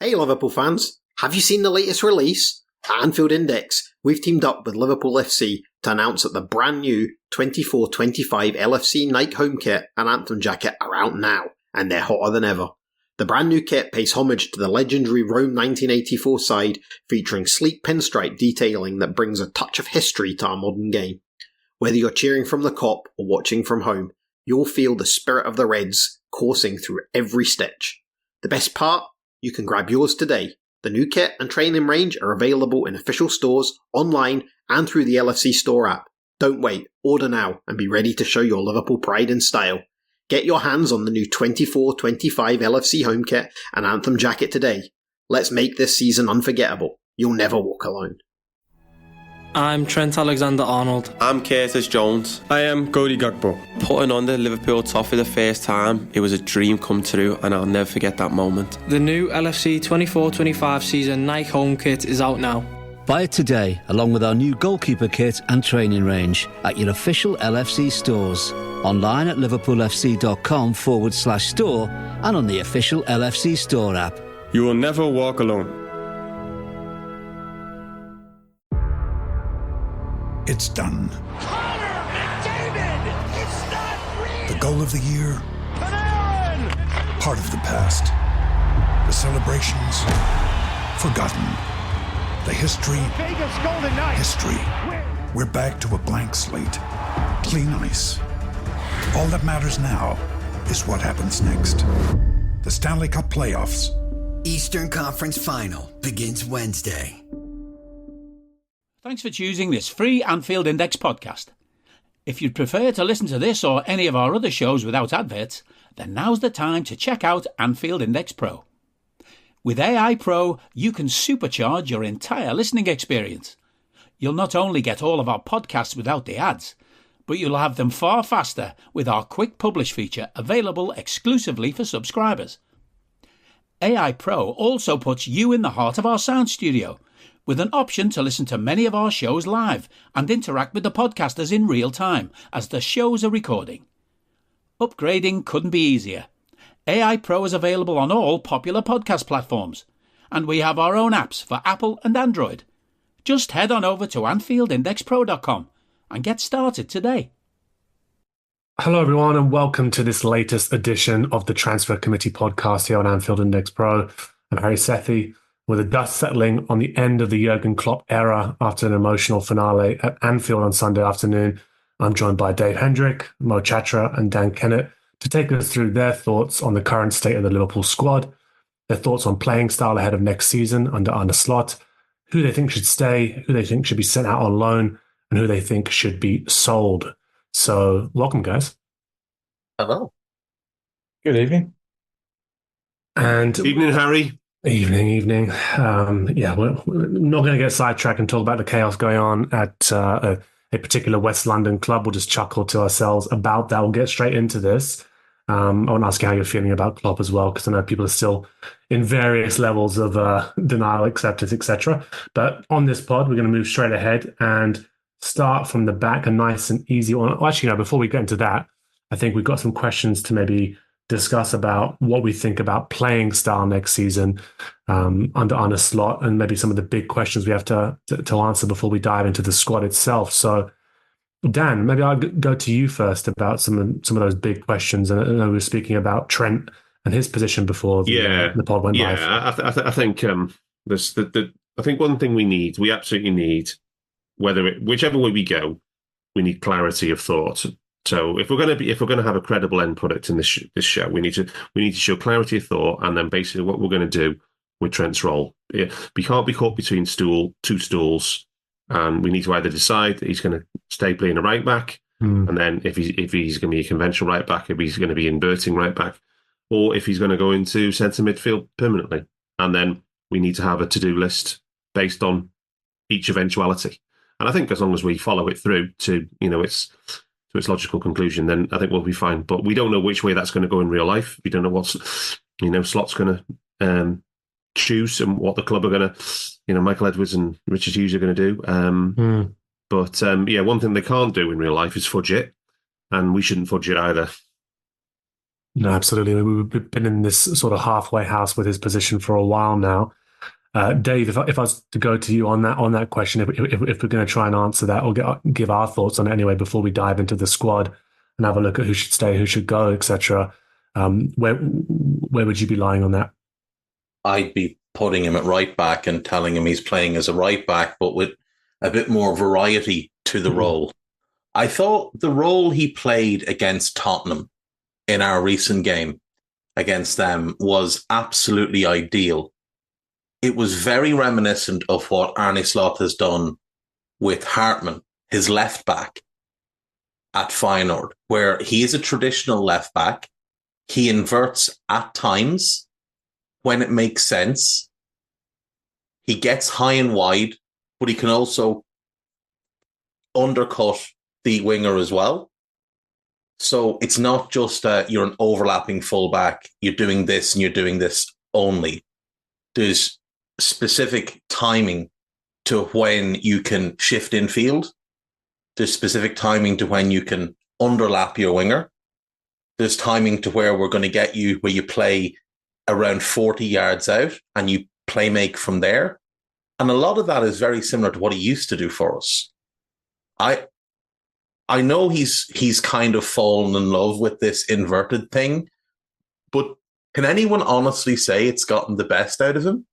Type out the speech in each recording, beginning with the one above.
Hey Liverpool fans, have you seen the latest release? At AnfieldIndex, we've teamed up with LiverpoolFC to announce that the brand new 24-25 LFC Nike home kit and anthem jacket are out now, and they're hotter than ever. The brand new kit pays homage to the legendary Rome 1984 side, featuring sleek pinstripe detailing that brings a touch of history to our modern game. Whether you're cheering from the Kop or watching from home, you'll feel the spirit of the Reds coursing through every stitch. The best part? You can grab yours today. The new kit and training range are available in official stores, online, and through the LFC store app. Don't wait, order now and be ready to show your Liverpool pride in style. Get your hands on the new 24-25 LFC home kit and anthem jacket today. Let's make this season unforgettable. You'll never walk alone. I'm Trent Alexander-Arnold. I'm Curtis Jones. I am Cody Gakpo. Putting on the Liverpool top for the first time, it was a dream come true, and I'll never forget that moment. The new LFC 24-25 season Nike home kit is out now. Buy it today, along with our new goalkeeper kit and training range at your official LFC stores. Online at liverpoolfc.com/store and on the official LFC store app. You will never walk alone. It's done. Connor McDavid! It's not real! The goal of the year. Part of the past. The celebrations. Forgotten. The history. Vegas Golden Knights. History. We're back to a blank slate. Clean ice. All that matters now is what happens next. The Stanley Cup playoffs. Eastern Conference Final begins Wednesday. Thanks for choosing this free Anfield Index podcast. If you'd prefer to listen to this or any of our other shows without adverts, then now's the time to check out Anfield Index Pro. With AI Pro, you can supercharge your entire listening experience. You'll not only get all of our podcasts without the ads, but you'll have them far faster with our quick publish feature available exclusively for subscribers. AI Pro also puts you in the heart of our sound studio, with an option to listen to many of our shows live and interact with the podcasters in real time as the shows are recording. Upgrading couldn't be easier. AI Pro is available on all popular podcast platforms, and we have our own apps for Apple and Android. Just head on over to AnfieldIndexPro.com and get started today. Hello everyone and welcome to this latest edition of the Transfer Committee podcast here on Anfield Index Pro. I'm Harry Sethi. With the dust settling on the end of the Jurgen Klopp era after an emotional finale at Anfield on Sunday afternoon, I'm joined by Dave Hendrick, Mo Chatra and Dan Kennett to take us through their thoughts on the current state of the Liverpool squad, their thoughts on playing style ahead of next season under Arne Slot, who they think should stay, who they think should be sent out on loan, and who they think should be sold. So, welcome, guys. Hello. Good evening. And Evening, Harry. Evening. We're not going to get sidetracked and talk about the chaos going on at a particular West London club. We'll just chuckle to ourselves about that. We'll get straight into this. I want to ask you how you're feeling about Klopp as well, because I know people are still in various levels of denial, acceptance, etc. But on this pod, we're going to move straight ahead and start from the back, a nice and easy one. Well, actually, no, before we get into that, I think we've got some questions to maybe discuss about what we think about playing style next season under Arne Slot, and maybe some of the big questions we have to answer before we dive into the squad itself. So, Dan, maybe I'll go to you first about some of those big questions. And I know we were speaking about Trent and his position before the pod went live. I think I think one thing we absolutely need, whichever way we go, we need clarity of thought. So if we're going to have a credible end product in this show, we need to show clarity of thought, and then basically what we're going to do with Trent's role. We can't be caught between two stools, and we need to either decide that he's going to stay playing a right back, and then if he's going to be a conventional right back, if he's going to be inverting right back, or if he's going to go into centre midfield permanently, and then we need to have a to-do list based on each eventuality. And I think as long as we follow it through to its logical conclusion, then I think we'll be fine. But we don't know which way that's going to go in real life. We don't know what Slot's going to choose and what the club are going to, Michael Edwards and Richard Hughes are going to do. But one thing they can't do in real life is fudge it, and we shouldn't fudge it either. No, absolutely. We've been in this sort of halfway house with his position for a while now. Dave, if I was to go to you on that question, if we're going to try and answer that or give our thoughts on it anyway before we dive into the squad and have a look at who should stay, who should go, etc., where would you be lying on that? I'd be putting him at right back and telling him he's playing as a right back, but with a bit more variety to the role. I thought the role he played against Tottenham in our recent game against them was absolutely ideal. It was very reminiscent of what Arne Slot has done with Hartman, his left back at Feyenoord, where he is a traditional left back. He inverts at times when it makes sense. He gets high and wide, but he can also undercut the winger as well. So it's not just you're an overlapping fullback, you're doing this and you're doing this only. There's specific timing to when you can shift infield. There's specific timing to when you can underlap your winger. There's timing to where we're going to get you where you play around 40 yards out and you play make from there. And a lot of that is very similar to what he used to do for us. I know he's kind of fallen in love with this inverted thing, but can anyone honestly say it's gotten the best out of him?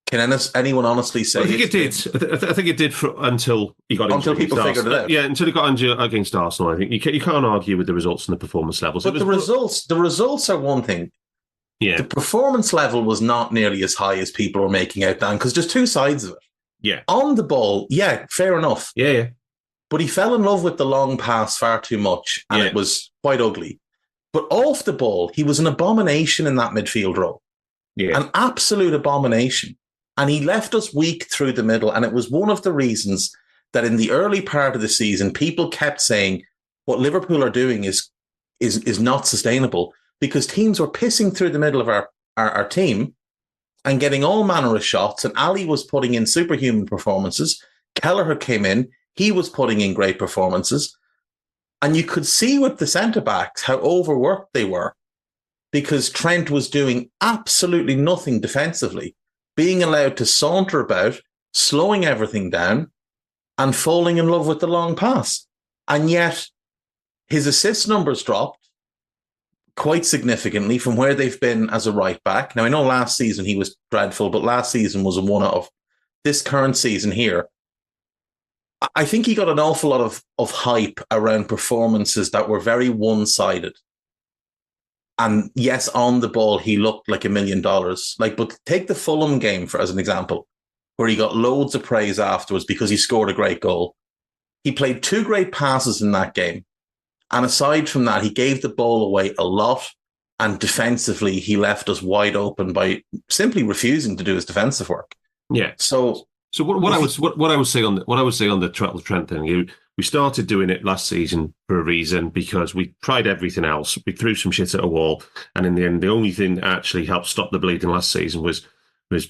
Can anyone honestly say? I think it did. I think it did until he got until people figured it out. Yeah, until he got against Arsenal. I think you can't argue with the results and the performance levels. But the results are one thing. Yeah, the performance level was not nearly as high as people were making out, Dan, because there's two sides of it. Yeah, on the ball, yeah, fair enough. Yeah. But he fell in love with the long pass far too much, and it was quite ugly. But off the ball, he was an abomination in that midfield role. Yeah, an absolute abomination. And he left us weak through the middle. And it was one of the reasons that in the early part of the season, people kept saying what Liverpool are doing is not sustainable, because teams were pissing through the middle of our team and getting all manner of shots. And Ali was putting in superhuman performances. Kelleher came in. He was putting in great performances. And you could see with the centre-backs how overworked they were, because Trent was doing absolutely nothing defensively, being allowed to saunter about, slowing everything down, and falling in love with the long pass. And yet his assist numbers dropped quite significantly from where they've been as a right back. Now, I know last season he was dreadful, but last season was a one-off. This current season here, I think he got an awful lot of hype around performances that were very one-sided. And yes, on the ball, he looked like $1 million. But take the Fulham game as an example, where he got loads of praise afterwards because he scored a great goal. He played 2 great passes in that game. And aside from that, he gave the ball away a lot. And defensively, he left us wide open by simply refusing to do his defensive work. Yeah. So what I would say on the Trent thing, we started doing it last season for a reason, because we tried everything else. We threw some shit at a wall, and in the end, the only thing that actually helped stop the bleeding last season was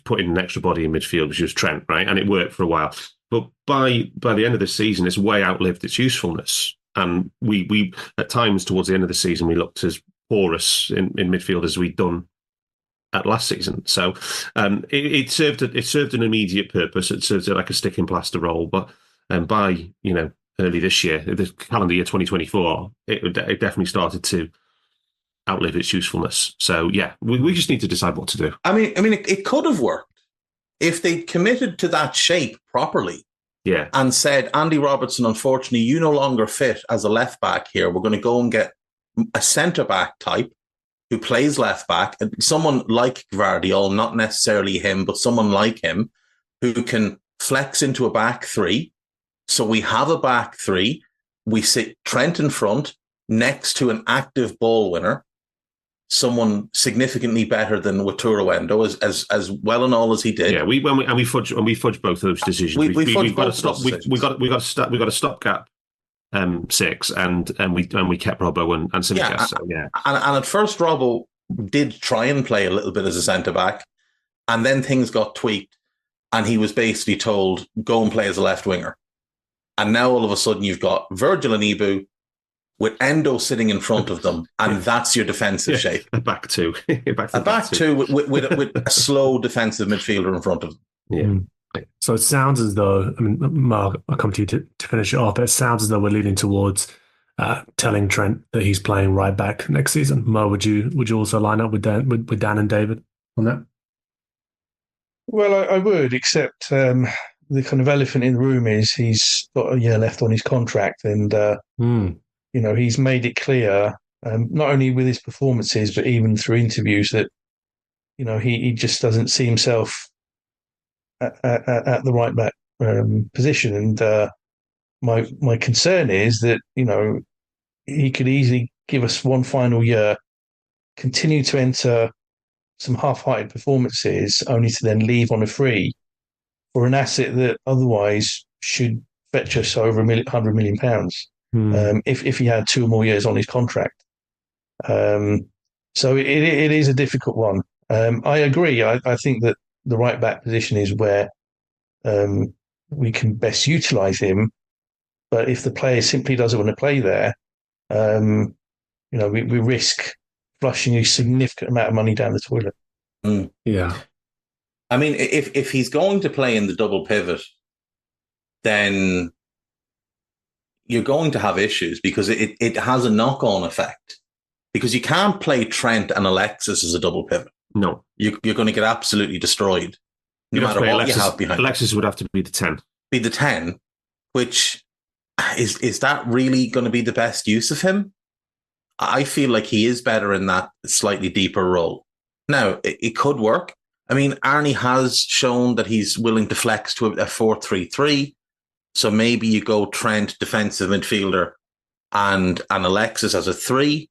putting an extra body in midfield, which was Trent, right? And it worked for a while. But by the end of the season, it's way outlived its usefulness. And we at times towards the end of the season, we looked as porous in midfield as we'd done at last season. So it served an immediate purpose. It served like a sticking plaster role. But by early this year, the calendar year 2024, it definitely started to outlive its usefulness. So yeah, we just need to decide what to do. I mean, it could have worked if they committed to that shape properly. Yeah, and said, Andy Robertson, unfortunately, you no longer fit as a left back here. We're going to go and get a centre back type who plays left back, and someone like Gvardiol, not necessarily him, but someone like him who can flex into a back 3. So we have a back 3. We sit Trent in front next to an active ball winner, someone significantly better than Wataru Endo, as well and all as he did. Yeah, we fudged both of those decisions. We've got to stop. We got a stopgap 6, and we kept Robbo and Simicast. Yeah, so, yeah. And at first, Robbo did try and play a little bit as a centre back, and then things got tweaked, and he was basically told, go and play as a left winger. And now all of a sudden you've got Virgil and Ibu with Endo sitting in front of them, and that's your defensive shape. A back two. a back two with a slow defensive midfielder in front of them. Yeah. So it sounds as though, I mean, Mark, I'll come to you to finish it off, but it sounds as though we're leading towards telling Trent that he's playing right back next season. Mo, would you also line up with Dan and David on that? Well, I would, except the kind of elephant in the room is he's got a year left on his contract, and he's made it clear, not only with his performances but even through interviews, that he just doesn't see himself at the right back position. And my concern is that he could easily give us one final year, continue to enter some half-hearted performances, only to then leave on a free for an asset that otherwise should fetch us over £100 million if he had 2 more years on his contract. So it is a difficult one. I agree. I think that the right back position is where we can best utilise him. But if the player simply doesn't want to play there, we risk flushing a significant amount of money down the toilet. Yeah. I mean, if he's going to play in the double pivot, then you're going to have issues, because it has a knock-on effect. Because you can't play Trent and Alexis as a double pivot. No. You're going to get absolutely destroyed, no matter what you have behind. Alexis would have to be the 10. Be the 10, which is that really going to be the best use of him? I feel like he is better in that slightly deeper role. Now, it could work. I mean, Arne has shown that he's willing to flex to a 4-3-3. So maybe you go Trent, defensive midfielder, and Alexis as a 3.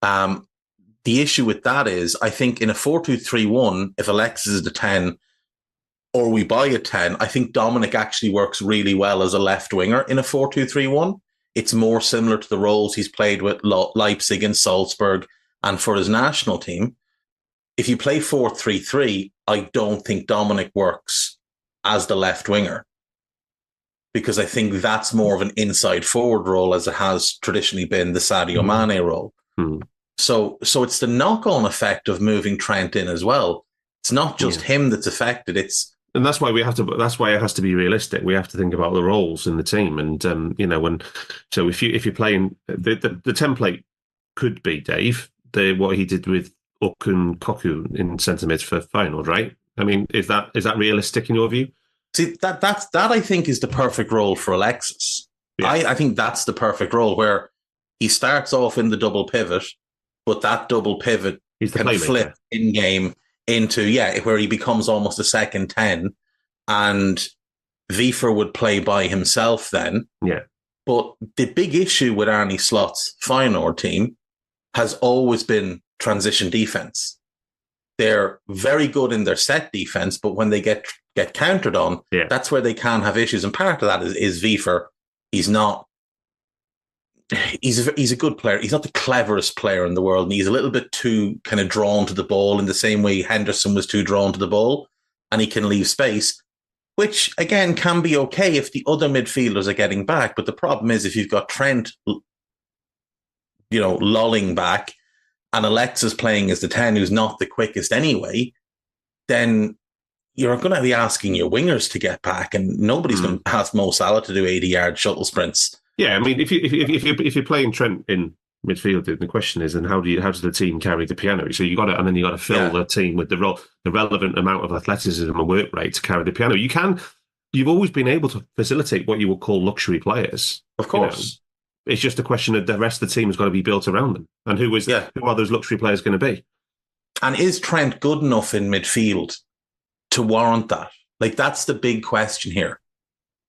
The issue with that is, I think in a 4-2-3-1, if Alexis is the 10, or we buy a 10, I think Dominic actually works really well as a left winger in a 4-2-3-1. It's more similar to the roles he's played with Leipzig and Salzburg and for his national team. If you play 4-3-3, I don't think Dominic works as the left winger, because I think that's more of an inside forward role, as it has traditionally been the Sadio Mane role. So it's the knock-on effect of moving Trent in as well. It's not just him that's affected. And that's why that's why it has to be realistic. We have to think about the roles in the team. And, so if you're playing, the template could be, Dave, what he did with Uck and Koku in centre mid for Feyenoord, right? I mean, is that realistic in your view? See, that I think is the perfect role for Alexis. Yeah. I think that's the perfect role, where he starts off in the double pivot, but that double pivot can flip in game into, where he becomes almost a second 10, and Wiefer would play by himself then. Yeah. But the big issue with Arne Slot's Feyenoord team has always been transition defense. They're very good in their set defense, but when they get countered on, that's where they can have issues. And part of that is Wiefer. He's a good player. He's not the cleverest player in the world, and he's a little bit too kind of drawn to the ball, in the same way Henderson was too drawn to the ball, and he can leave space, which again can be okay if the other midfielders are getting back. But the problem is, if you've got Trent, lolling back, and Alexis playing as the 10, who's not the quickest anyway, then you're going to be asking your wingers to get back, and nobody's going to ask Mo Salah to do 80-yard shuttle sprints. Yeah, I mean, if you're playing Trent in midfield, the question is, then how does the team carry the piano? So you got to, and then you got to fill the team with the relevant amount of athleticism and work rate to carry the piano. You've always been able to facilitate what you would call luxury players, of course. It's just a question of the rest of the team has got to be built around them, and who are those luxury players going to be? And is Trent good enough in midfield to warrant that? Like, that's the big question here.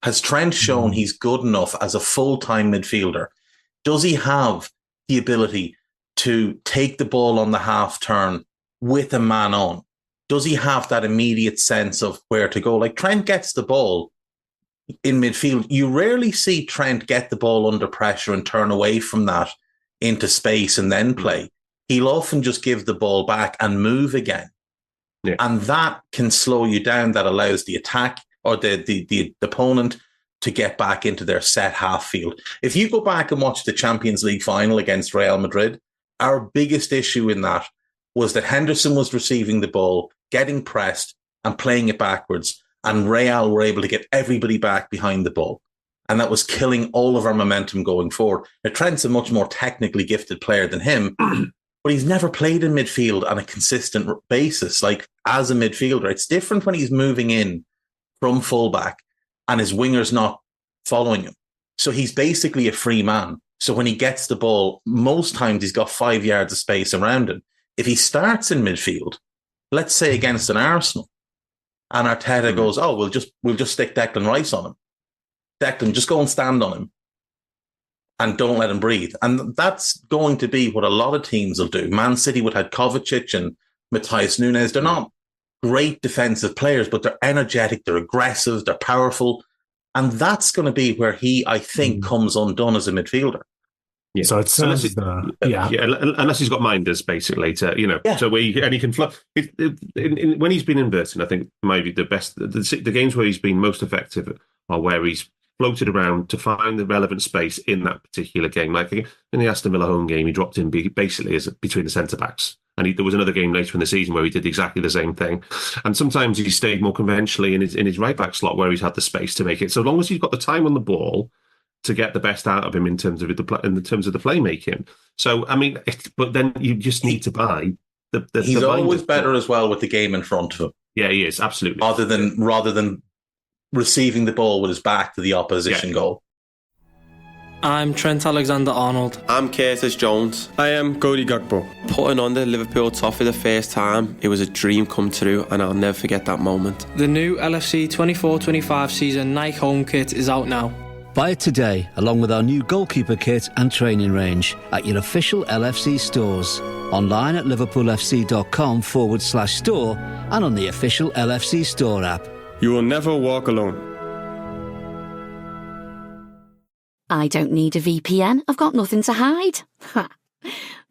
Has Trent shown he's good enough as a full-time midfielder? Does he have the ability to take the ball on the half turn with a man on? Does he have that immediate sense of where to go? Like, Trent gets the ball in midfield. You rarely see Trent get the ball under pressure and turn away from that into space and then play. He'll often just give the ball back and move again. Yeah. And that can slow you down. That allows the attack or the opponent to get back into their set half field. If you go back and watch the Champions League final against Real Madrid, our biggest issue in that was that Henderson was receiving the ball, getting pressed and playing it backwards, and Real were able to get everybody back behind the ball. And that was killing all of our momentum going forward. Now, Trent's a much more technically gifted player than him, but he's never played in midfield on a consistent basis, like as a midfielder. It's different when he's moving in from fullback and his winger's not following him. So he's basically a free man. So when he gets the ball, most times he's got 5 yards of space around him. If he starts in midfield, let's say against an Arsenal, and Arteta goes, "Oh, we'll just stick Declan Rice on him. Declan, just go and stand on him and don't let him breathe." And that's going to be what a lot of teams will do. Man City would have Kovacic and Matthias Nunes. They're not great defensive players, but they're energetic, they're aggressive, they're powerful. And that's going to be where he, I think, comes undone as a midfielder. Yeah. So it says, unless he's got minders, basically, so he can fly. When he's been inverting, I think maybe the games where he's been most effective are where he's floated around to find the relevant space in that particular game. Like in the Aston Villa home game, he dropped in basically as between the centre backs. And there was another game later in the season where he did exactly the same thing. And sometimes he stayed more conventionally in his right back slot where he's had the space to make it. So long as he's got the time on the ball to get the best out of him in terms of the playmaking. So I mean, but then you just need to buy the. He's always better as well with the game in front of him. Yeah, he is absolutely. Rather than receiving the ball with his back to the opposition goal. I'm Trent Alexander-Arnold. I'm Curtis Jones. I am Cody Gakpo. Putting on the Liverpool top for the first time, it was a dream come true, and I'll never forget that moment. The new LFC 24-25 season Nike home kit is out now. Buy it today, along with our new goalkeeper kit and training range at your official LFC stores. Online at liverpoolfc.com/store and on the official LFC store app. You will never walk alone. I don't need a VPN. I've got nothing to hide.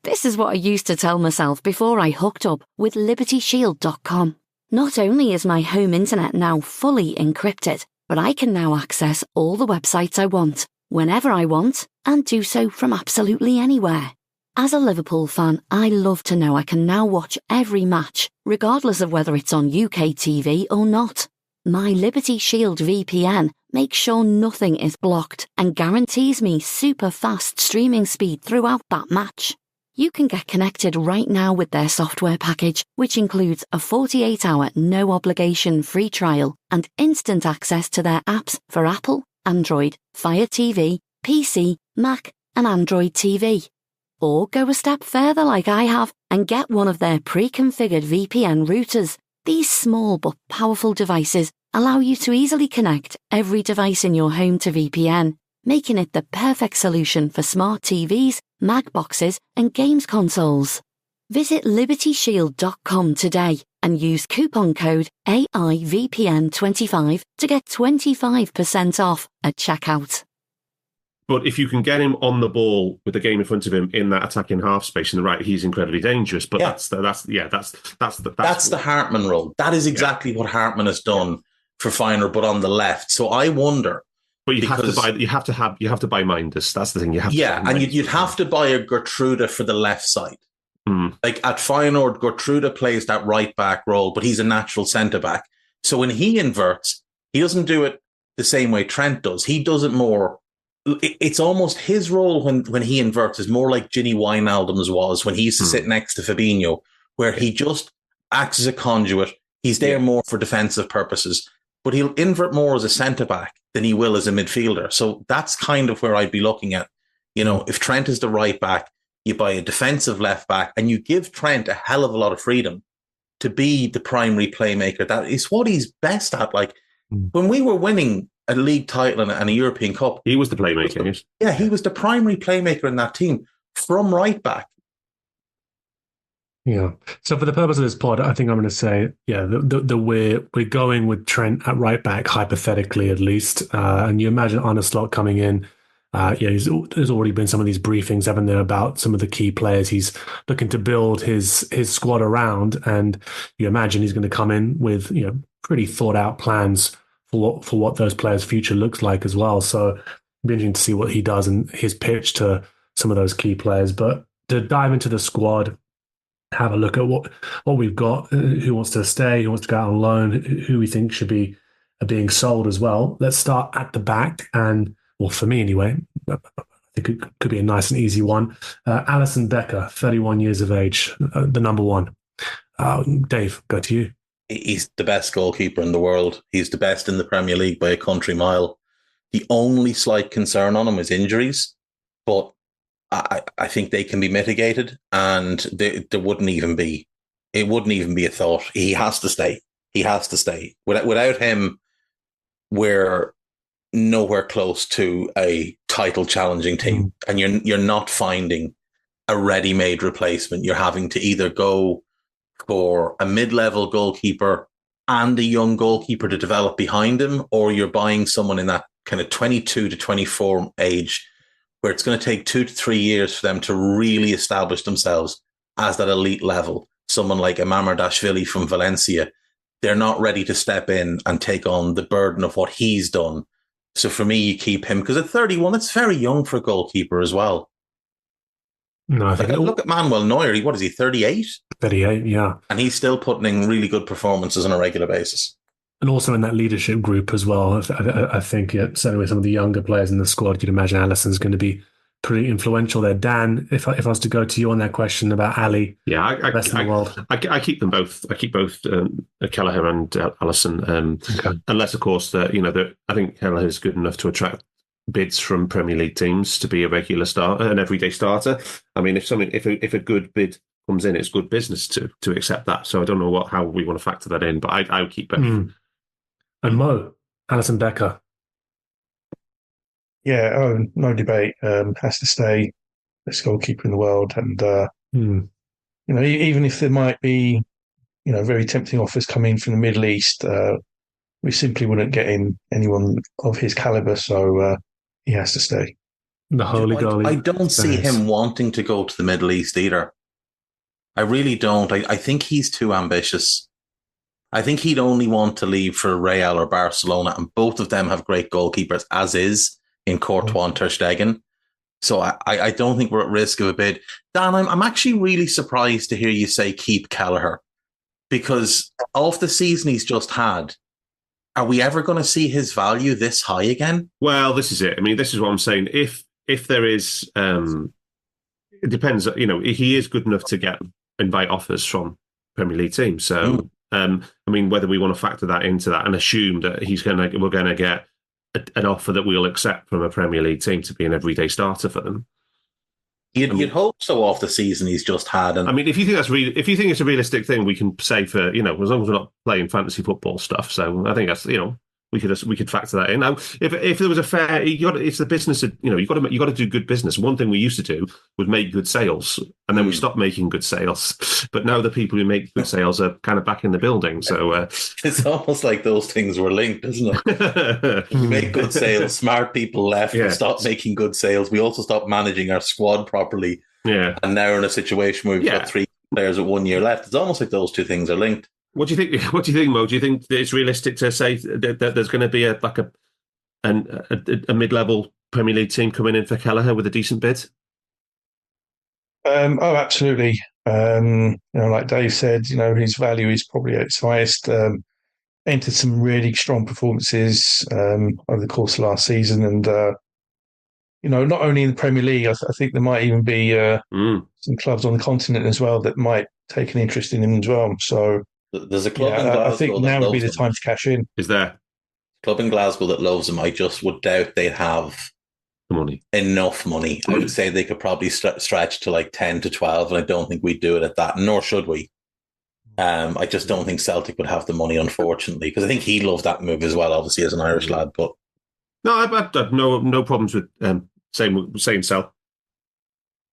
This is what I used to tell myself before I hooked up with LibertyShield.com. Not only is my home internet now fully encrypted, but I can now access all the websites I want, whenever I want, and do so from absolutely anywhere. As a Liverpool fan, I love to know I can now watch every match, regardless of whether it's on UK TV or not. My Liberty Shield VPN makes sure nothing is blocked and guarantees me super fast streaming speed throughout that match. You can get connected right now with their software package, which includes a 48-hour no-obligation free trial and instant access to their apps for Apple, Android, Fire TV, PC, Mac and Android TV. Or go a step further like I have and get one of their pre-configured VPN routers. These small but powerful devices allow you to easily connect every device in your home to VPN, making it the perfect solution for smart TVs, Mac boxes, and games consoles. Visit LibertyShield.com today and use coupon code AIVPN25 to get 25% off at checkout. But if you can get him on the ball with the game in front of him in that attacking half space on the right, he's incredibly dangerous. But that's the Hartman role. That is exactly what Hartman has done for Feyenoord, but on the left. So I wonder. But you have to buy Minders. That's the thing. You'd have to buy a Gertruda for the left side. Like at Feyenoord, Gertruda plays that right back role, but he's a natural centre back. So when he inverts, he doesn't do it the same way Trent does. He does it more. It's almost his role when he inverts is more like Ginny Wijnaldum's was when he used to sit next to Fabinho, where he just acts as a conduit. He's there more for defensive purposes, but he'll invert more as a centre-back than he will as a midfielder. So that's kind of where I'd be looking at. You know, if Trent is the right back, you buy a defensive left back and you give Trent a hell of a lot of freedom to be the primary playmaker. That is what he's best at. Like when we were winning a league title and a European Cup, he was the playmaker. Yeah, he was the primary playmaker in that team from right back. Yeah. So for the purpose of this pod, I think I'm going to say, we're going with Trent at right back, hypothetically at least. And you imagine Arne Slot coming in. There's already been some of these briefings, haven't there, about some of the key players he's looking to build his squad around. And you imagine he's going to come in with pretty thought out plans for what those players' future looks like as well. So it'll be interesting to see what he does and his pitch to some of those key players. But to dive into the squad, have a look at what we've got, who wants to stay, who wants to go out on loan, who we think should be being sold as well. Let's start at the back, and well, for me anyway, I think it could be a nice and easy one. Alisson Becker, 31 years of age, the number one. Dave, go to you. He's the best goalkeeper in the world. He's the best in the Premier League by a country mile. The only slight concern on him is injuries, but I think they can be mitigated, and there wouldn't even be a thought. He has to stay. He has to stay. Without him, we're nowhere close to a title challenging team, and you're not finding a ready-made replacement. You're having to either go for a mid-level goalkeeper and a young goalkeeper to develop behind him, or you're buying someone in that kind of 22 to 24 age where it's going to take 2 to 3 years for them to really establish themselves as that elite level. Someone like Mamardashvili from Valencia, they're not ready to step in and take on the burden of what he's done. So for me, you keep him, because at 31, it's very young for a goalkeeper as well. No, I think look at Manuel Neuer. What is he, 38? 38, yeah. And he's still putting in really good performances on a regular basis. And also in that leadership group as well. I think, certainly with some of the younger players in the squad, you'd imagine Alisson's going to be pretty influential there. Dan, if I was to go to you on that question about Ali, best in the world. I keep them both. I keep both Kelleher and Alisson, unless, of course, I think Kelleher is good enough to attract bids from Premier League teams to be a regular starter, an everyday starter. I mean, if a good bid comes in, it's good business to accept that. So I don't know how we want to factor that in, but I would keep both. And Mo, Alisson Becker. Yeah, no debate. Has to stay best goalkeeper in the world, and even if there might be, very tempting offers coming from the Middle East, we simply wouldn't get in anyone of his caliber. So he has to stay. The holy goalie. I don't see him wanting to go to the Middle East either. I really don't. I think he's too ambitious. I think he'd only want to leave for Real or Barcelona, and both of them have great goalkeepers, as is in Courtois and Ter Stegen. So I don't think we're at risk of a bid. Dan, I'm actually really surprised to hear you say keep Kelleher, because of the season he's just had, are we ever going to see his value this high again? Well, this is it. I mean, this is what I'm saying. If there is, it depends. He is good enough to invite offers from Premier League teams. So, I mean, whether we want to factor that into that and assume that we're going to get an offer that we'll accept from a Premier League team to be an everyday starter for them. You'd hope so off the season he's just had. And I mean, if you think it's a realistic thing, we can say for, as long as we're not playing fantasy football stuff. So I think that's, we could factor that in. Now, if there was a fair, it's the business of, you got to do good business. One thing we used to do was make good sales, and then we stopped making good sales. But now the people who make good sales are kind of back in the building. So it's almost like those things were linked, isn't it? We make good sales, smart people left, and stopped making good sales. We also stopped managing our squad properly. Yeah, and now we're in a situation where we've got 3 players with 1 year left. It's almost like those two things are linked. What do you think? What do you think, Mo? Do you think that it's realistic to say that there's going to be a mid-level Premier League team coming in for Kelleher with a decent bid? Absolutely. Like Dave said, his value is probably at its highest. Entered some really strong performances over the course of last season, and not only in the Premier League, I think there might even be some clubs on the continent as well that might take an interest in him as well. So. There's a club in Glasgow. I think now would be the time to cash in. Is there a club in Glasgow that loves him? I just would doubt they'd have enough money. I would say they could probably stretch to like 10 to 12, and I don't think we'd do it at that, nor should we. I just don't think Celtic would have the money, unfortunately, because I think he loved that move as well, obviously, as an Irish lad. But no, I've no problems with saying sell,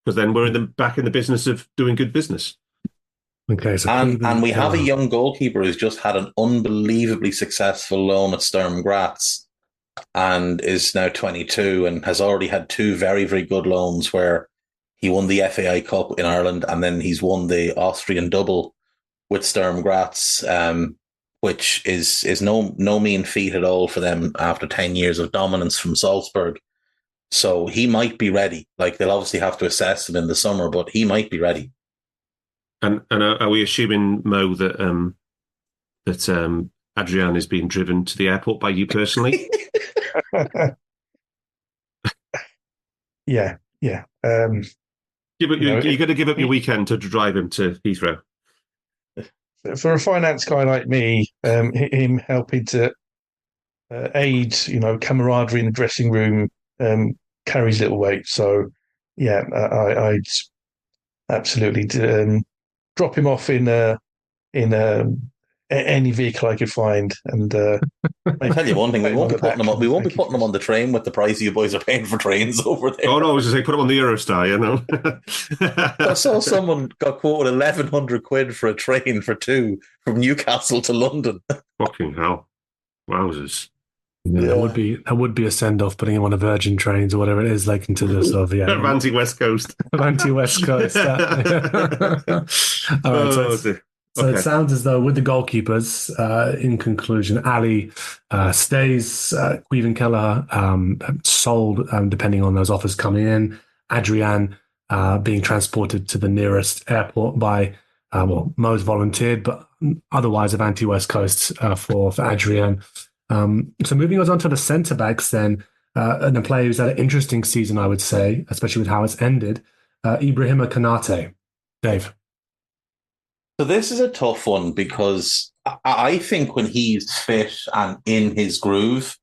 because then we're back in the business of doing good business. Okay, so and we have a young goalkeeper who's just had an unbelievably successful loan at Sturm Graz and is now 22 and has already had 2 very, very good loans where he won the FAI Cup in Ireland and then he's won the Austrian double with Sturm Graz. which is no mean feat at all for them after 10 years of dominance from Salzburg. So he might be ready. Like, they'll obviously have to assess him in the summer, but he might be ready. And are we assuming, Mo, that Adrian is being driven to the airport by you personally? Yeah. You're going to give up your weekend to drive him to Heathrow. For a finance guy like me, him helping to aid, camaraderie in the dressing room carries little weight. So, yeah, I'd absolutely drop him off in any vehicle I could find. And I'll tell you one thing: we won't be putting them on the train with the price you boys are paying for trains over there. Oh no, I was going to say put them on the Eurostar, I saw someone got quoted 1,100 quid for a train for two from Newcastle to London. Fucking hell! Wowzers! Yeah. That would be a send off, putting him on a Virgin trains or whatever it is, like into the sort of anti-West Coast. Anti-West Coast. All right, so it sounds as though with the goalkeepers, in conclusion, Ali stays, Queven Keller sold, depending on those offers coming in. Adrian being transported to the nearest airport by, Mo's volunteered, but otherwise of anti-West Coast for Adrian. So moving on to the centre-backs then, and a player who's had an interesting season, I would say, especially with how it's ended, Ibrahima Konate. Dave? So this is a tough one because I think when he's fit and in his groove,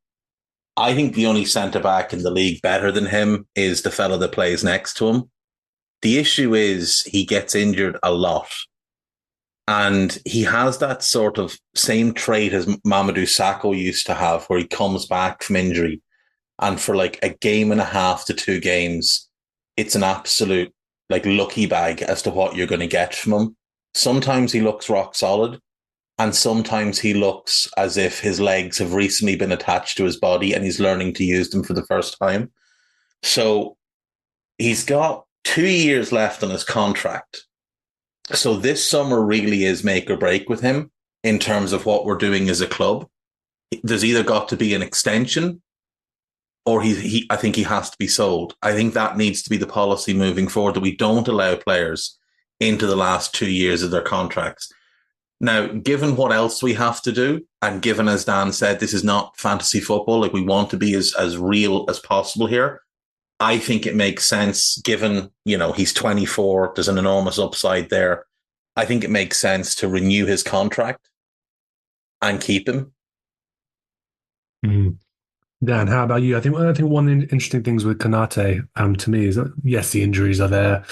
I think the only centre-back in the league better than him is the fella that plays next to him. The issue is he gets injured a lot. And he has that sort of same trait as Mamadou Sakho used to have, where he comes back from injury. And for like a game and a half to 2 games, it's an absolute lucky bag as to what you're going to get from him. Sometimes he looks rock solid, and sometimes he looks as if his legs have recently been attached to his body and he's learning to use them for the first time. So he's got 2 years left on his contract. So this summer really is make or break with him in terms of what we're doing as a club. There's either got to be an extension or I think he has to be sold. I think that needs to be the policy moving forward, that we don't allow players into the last 2 years of their contracts. Now, given what else we have to do, and given, as Dan said, this is not fantasy football, we want to be as real as possible here. I think it makes sense, given, he's 24, there's an enormous upside there. I think it makes sense to renew his contract and keep him. Dan, how about you? I think one of the interesting things with Konate, to me, is that, yes, the injuries are there.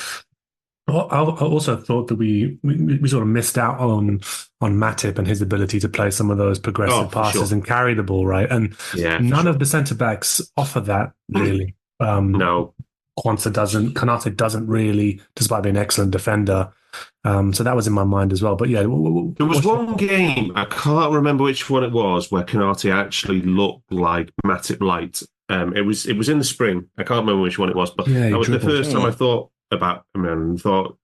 I also thought that we sort of missed out on Matip and his ability to play some of those progressive passes and carry the ball, right? And none of the centre-backs offer that, really. No. Konate doesn't really, despite being an excellent defender. So that was in my mind as well. But yeah. There was one game, I can't remember which one it was, where Konate actually looked like Matip light. It was in the spring. I can't remember which one it was, but that was the first time I thought about him and thought,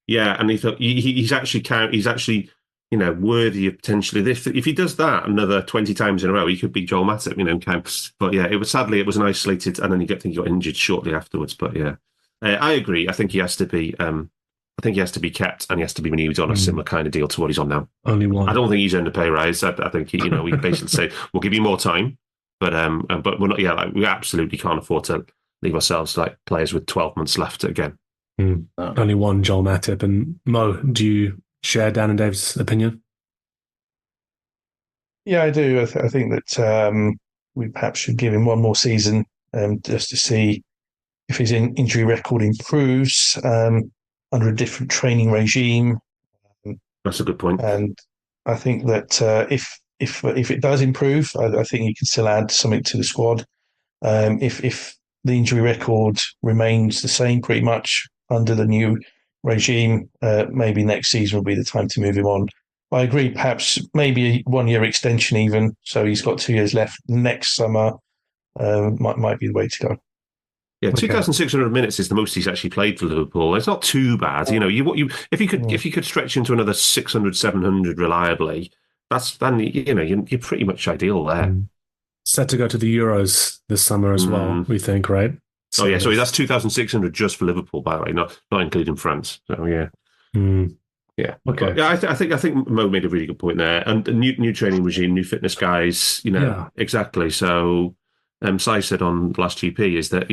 and he thought he's actually worthy of potentially this. If he does that another 20 times in a row, he could be Joel Matip, But yeah, it was an isolated, and then he got injured shortly afterwards. But yeah, I agree. I think he has to be. I think he has to be kept, and he has to be renewed on a similar kind of deal to what he's on now. Only one. I don't think he's earned a pay rise. I think we basically say we'll give you more time, but we're not. Yeah, we absolutely can't afford to leave ourselves like players with 12 months left again. Only one Joel Matip. And Mo, do you share Dan and Dave's opinion? Yeah, I do. I think that we perhaps should give him one more season just to see if his injury record improves under a different training regime. That's a good point. And I think that if it does improve, I think he can still add something to the squad. If the injury record remains the same pretty much under the new regime, maybe next season will be the time to move him on. I agree, perhaps maybe a 1 year extension even, so he's got 2 years left next summer, might be the way to go. Yeah, 2,600 minutes is the most he's actually played for Liverpool. It's not too bad. If you could stretch into another 600, 700 reliably, then you're pretty much ideal there. Set to go to the Euros this summer as well, we think, right? So, sorry, that's 2,600 just for Liverpool, by the way, not including France. So yeah. Yeah. Okay. But, yeah, I think Mo made a really good point there. And a new training regime, new fitness guys, exactly. So Si said on the last GP is that,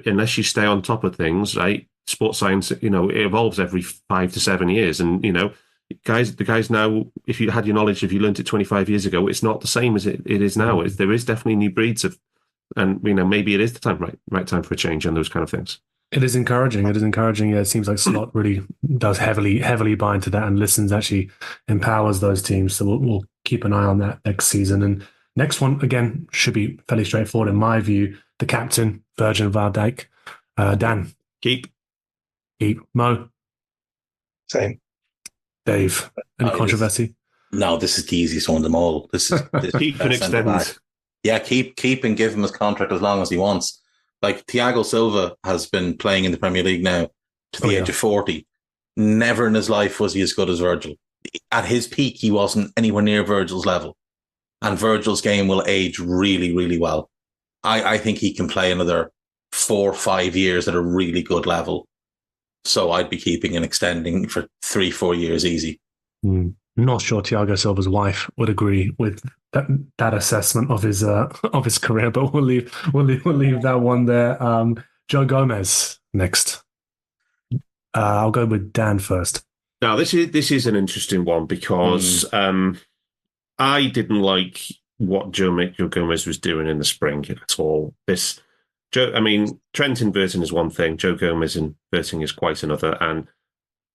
unless you stay on top of things, right, sports science, it evolves every 5 to 7 years. And, the guys now, if you had your knowledge, if you learned it 25 years ago, it's not the same as it is now. There is definitely new breeds and, maybe it is the right time for a change and those kind of things. It is encouraging. Yeah, it seems like Slot really does heavily buy into that and actually empowers those teams. So we'll keep an eye on that next season. And next one, again, should be fairly straightforward in my view. The captain, Virgil van Dijk. Dan? Keep. Mo? Same. Dave? Any controversy? No, this is the easiest one of them all. This keep and extend. Yeah, keep and give him his contract as long as he wants. Like Thiago Silva has been playing in the Premier League now to the age of 40. Never in his life was he as good as Virgil. At his peak, he wasn't anywhere near Virgil's level. And Virgil's game will age really, really well. I think he can play another 4 or 5 years at a really good level. So I'd be keeping and extending for 3-4 years easy. Not sure Thiago Silva's wife would agree with that assessment of his career, but we'll leave that one there. Joe Gomez next. I'll go with Dan first. Now this is an interesting one because I didn't like what Joe Gomez was doing in the spring at all. Trent inverting is one thing, Joe Gomez inverting is quite another, and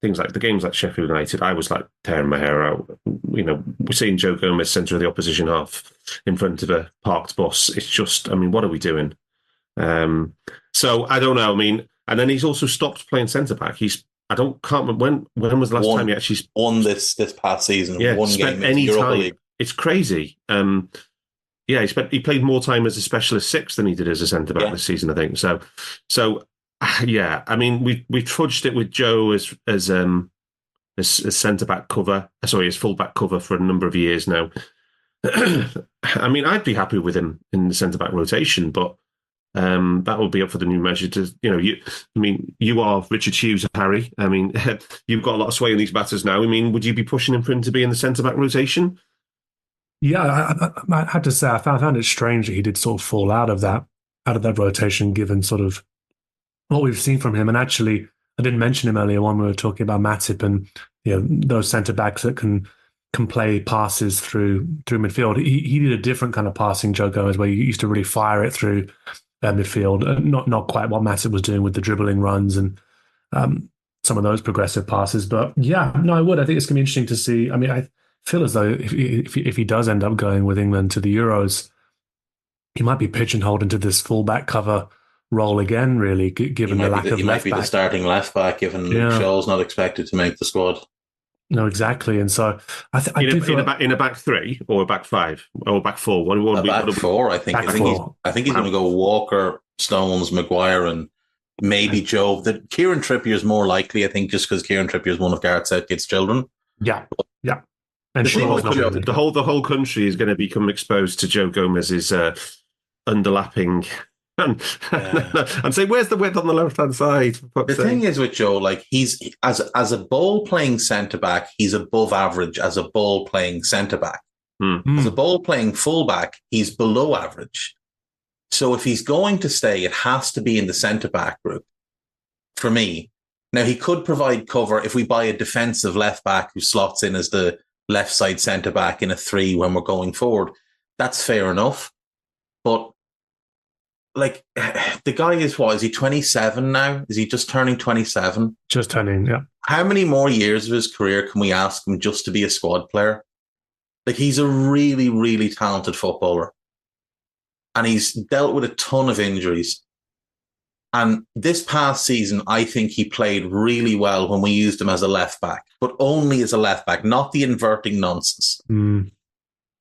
things like the games like Sheffield United, I was like tearing my hair out. We're seeing Joe Gomez centre of the opposition half in front of a parked bus. It's just, what are we doing? So I don't know. And then he's also stopped playing centre back. Can't remember when was the last time he actually won this past season? Yeah, one spent game any in Europa time. League. It's crazy. He played more time as a specialist six than he did as a centre back this season, I think. So yeah, we trudged it with Joe as centre back cover. Sorry, as full back cover for a number of years now. I'd be happy with him in the centre back rotation, but that will be up for the new measure. You are Richard Hughes, Harry. You've got a lot of sway in these matters now. Would you be pushing him for him to be in the centre back rotation? Yeah, I had to say I found it strange that he did sort of fall out of that rotation, given sort of what we've seen from him. And actually, I didn't mention him earlier when we were talking about Matip and those centre backs that can play passes through midfield. He did a different kind of passing, Joe Gomez, where you used to really fire it through midfield. Not quite what Matip was doing with the dribbling runs and some of those progressive passes. But yeah, no, I would. I think it's going to be interesting to see. I feel as though if he does end up going with England to the Euros, he might be pigeonholed into this fullback cover role again, really, given the lack of left back. He might be the starting left back, given Luke Shaw's not expected to make the squad. No, exactly. And so I do feel in a back three or a back five or back four. Back four, I think. I think he's going to go Walker, Stones, Maguire, and maybe Joe. Kieran Trippier is more likely, I think, just because Kieran Trippier is one of Gareth Southgate's children. Yeah. And the whole country is going to become exposed to Joe Gomez's underlapping and say, where's the width on the left hand side? The thing is with Joe, like he's as a ball playing centre back, he's above average as a ball playing centre back. As a ball playing fullback, he's below average. So if he's going to stay, it has to be in the centre back group. For me, now he could provide cover if we buy a defensive left back who slots in as the left side centre back in a 3 when we're going forward. That's fair enough. But like the guy is he 27 now? Is he just turning 27? Just turning, yeah. How many more years of his career can we ask him just to be a squad player? Like he's a really, really talented footballer. And he's dealt with a ton of injuries. And this past season, I think he played really well when we used him as a left back, but only as a left back, not the inverting nonsense. And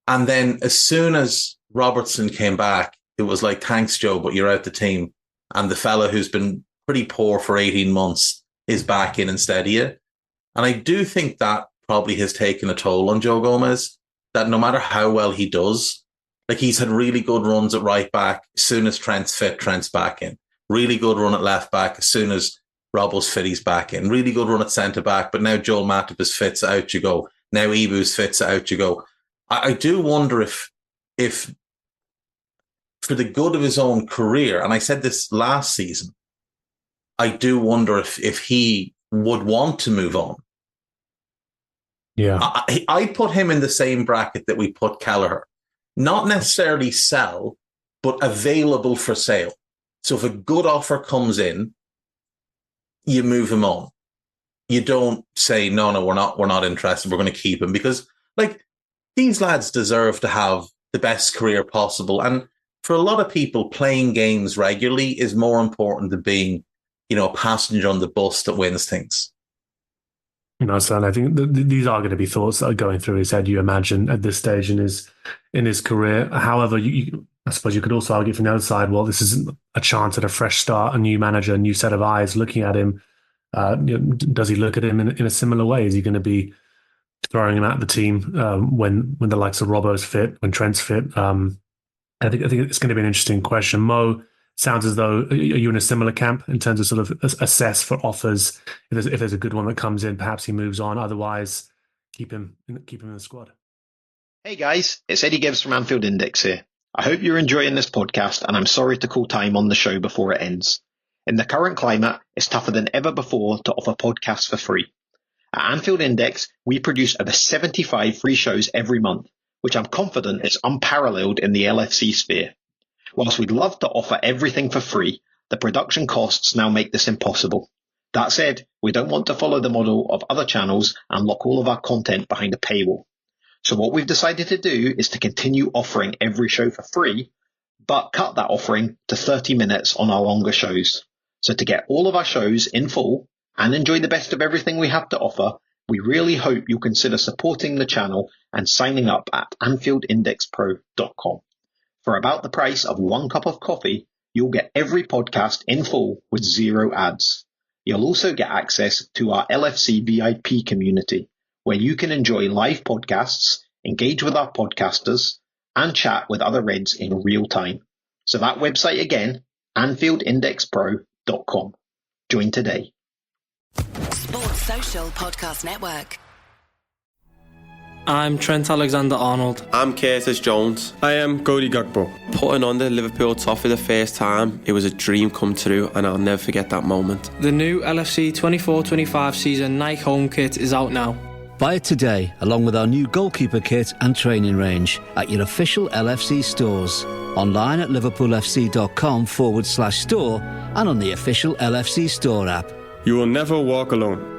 then as soon as Robertson came back, it was like, thanks, Joe, but you're out the team. And the fella who's been pretty poor for 18 months is back in instead of you. And I do think that probably has taken a toll on Joe Gomez. that no matter how well he does, like he's had really good runs at right back. As soon as Trent's fit, Trent's back in. Really good run at left back. As soon as Robbo's fit, he's back in. Really good run at centre back. But now Joel Matip is fit, so out you go. Now Ibu's fit, so out you go. I do wonder if for the good of his own career, and I said this last season, I do wonder if he would want to move on. Yeah. I put him in the same bracket that we put Kelleher. Not necessarily sell, but available for sale. So if a good offer comes in, you move him on. You don't say, no, we're not interested. We're going to keep him, because like these lads deserve to have the best career possible. And for a lot of people, playing games regularly is more important than being, a passenger on the bus that wins things. So I think these are going to be thoughts that are going through his head, you imagine, at this stage in his career. However, I suppose you could also argue from the other side, well, this is a chance at a fresh start, a new manager, a new set of eyes looking at him. Does he look at him in a similar way? Is he going to be throwing him at the team when the likes of Robbo's fit, when Trent's fit? I think it's going to be an interesting question. Mo, sounds as though, are you in a similar camp in terms of sort of assess for offers? If there's a good one that comes in, perhaps he moves on. Otherwise, keep him in the squad. Hey guys, it's Eddie Gibbs from Anfield Index here. I hope you're enjoying this podcast, and I'm sorry to call time on the show before it ends. In the current climate, it's tougher than ever before to offer podcasts for free. At Anfield Index, we produce over 75 free shows every month, which I'm confident is unparalleled in the LFC sphere. Whilst we'd love to offer everything for free, the production costs now make this impossible. That said, we don't want to follow the model of other channels and lock all of our content behind a paywall. So what we've decided to do is to continue offering every show for free, but cut that offering to 30 minutes on our longer shows. So to get all of our shows in full and enjoy the best of everything we have to offer, we really hope you'll consider supporting the channel and signing up at AnfieldIndexPro.com. For about the price of one cup of coffee, you'll get every podcast in full with 0 ads. You'll also get access to our LFC VIP community, where you can enjoy live podcasts, engage with our podcasters, and chat with other Reds in real time. So that website again, AnfieldIndexPro.com. Join today. Sports Social Podcast Network. I'm Trent Alexander-Arnold. I'm Curtis Jones. I am Cody Gakpo. Putting on the Liverpool top for the first time, it was a dream come true, and I'll never forget that moment. The new LFC 24-25 season Nike home kit is out now. Buy it today, along with our new goalkeeper kit and training range at your official LFC stores. Online at LiverpoolFC.com/store and on the official LFC store app. You will never walk alone.